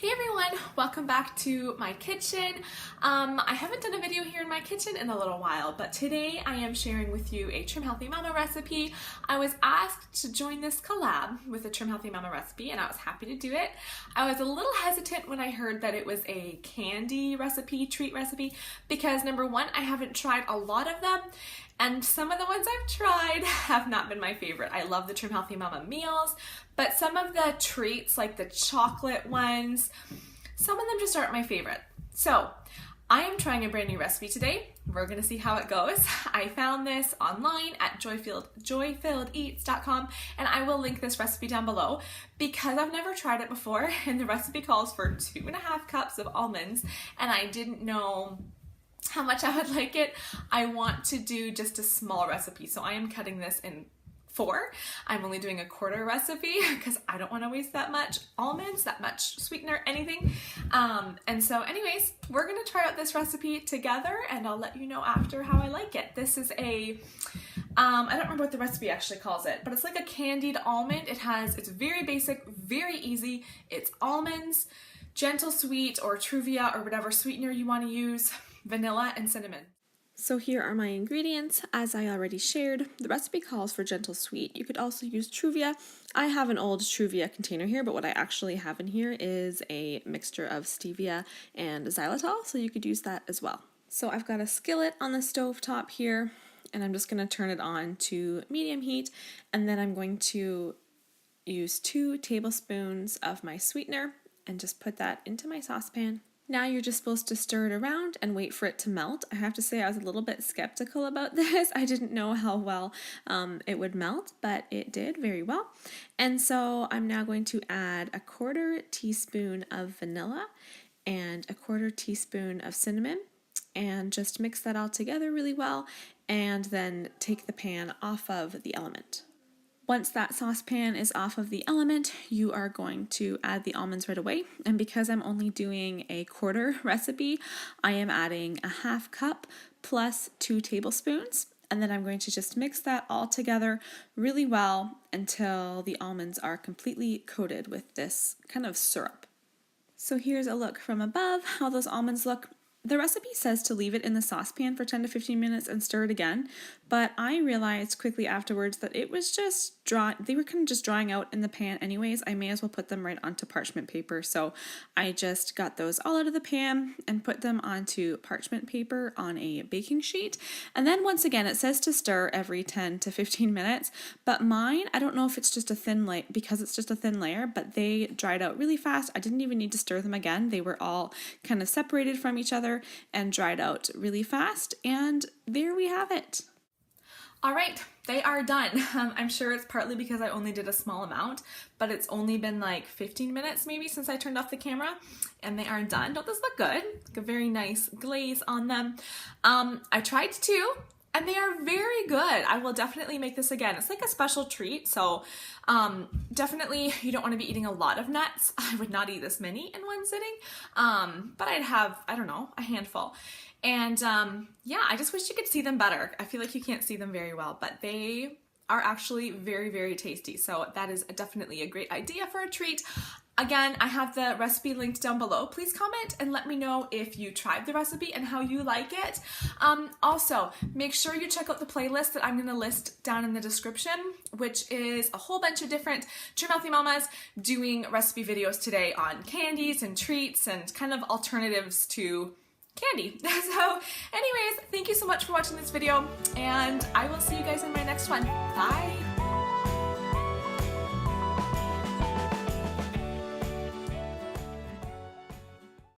Hey everyone, welcome back to my kitchen. I haven't done a video here in my kitchen in a little while, but today I am sharing with you a Trim Healthy Mama recipe. I was asked to join this collab with a Trim Healthy Mama recipe and I was happy to do it. I was a little hesitant when I heard that it was a candy recipe, treat recipe, because number one, I haven't tried a lot of them. And some of the ones I've tried have not been my favorite. I love the Trim Healthy Mama meals, but some of the treats, like the chocolate ones, some of them just aren't my favorite. So I am trying a brand new recipe today. We're gonna see how it goes. I found this online at joyfilledeats.com, and I will link this recipe down below because I've never tried it before, and the recipe calls for 2.5 cups of almonds, and I didn't know how much I would like it. I want to do just a small recipe, so I am cutting this in 4. I'm only doing a quarter recipe because I don't want to waste that much almonds, that much sweetener, anything. And so anyways, we're going to try out this recipe together and I'll let you know after how I like it. This is a, I don't remember what the recipe actually calls it, but it's like a candied almond. It's very basic, very easy. It's almonds, gentle sweet or Truvia or whatever sweetener you want to use, vanilla and cinnamon. So here are my ingredients. As I already shared, the recipe calls for gentle sweet. You could also use Truvia. I have an old Truvia container here, but what I actually have in here is a mixture of stevia and xylitol, so you could use that as well. So I've got a skillet on the stove top here, and I'm just going to turn it on to medium heat, and then I'm going to use 2 tablespoons of my sweetener and just put that into my saucepan. Now you're just supposed to stir it around and wait for it to melt. I have to say I was a little bit skeptical about this. I didn't know how well it would melt, but it did very well. And so I'm now going to add a 1/4 teaspoon of vanilla and a 1/4 teaspoon of cinnamon and just mix that all together really well and then take the pan off of the element. Once that saucepan is off of the element, you are going to add the almonds right away. And because I'm only doing a quarter recipe, I am adding a 1/2 cup plus 2 tablespoons. And then I'm going to just mix that all together really well until the almonds are completely coated with this kind of syrup. So here's a look from above, how those almonds look. The recipe says to leave it in the saucepan for 10 to 15 minutes and stir it again, but I realized quickly afterwards that it was just they were kind of just drying out in the pan anyways. I may as well put them right onto parchment paper, so I just got those all out of the pan and put them onto parchment paper on a baking sheet. And then once again, it says to stir every 10 to 15 minutes, but mine, I don't know if it's just a thin layer, because it's just a thin layer, but they dried out really fast. I didn't even need to stir them again. They were all kind of separated from each other and dried out really fast, and there we have it. All right, they are done. I'm sure it's partly because I only did a small amount, but it's only been like 15 minutes maybe since I turned off the camera, and they are done. Don't those look good? Like a very nice glaze on them. I tried 2. And they are very good. I will definitely make this again. It's like a special treat, so definitely you don't want to be eating a lot of nuts. I would not eat this many in one sitting, but I'd have, I don't know, a handful. And yeah, I just wish you could see them better. I feel like you can't see them very well, but they are actually very, very tasty. So that is definitely a great idea for a treat. Again, I have the recipe linked down below. Please comment and let me know if you tried the recipe and how you like it. Also, make sure you check out the playlist that I'm going to list down in the description, which is a whole bunch of different Trim Healthy Mamas doing recipe videos today on candies and treats and kind of alternatives to candy. So anyways, thank you so much for watching this video, and I will see you guys in my next one. Bye!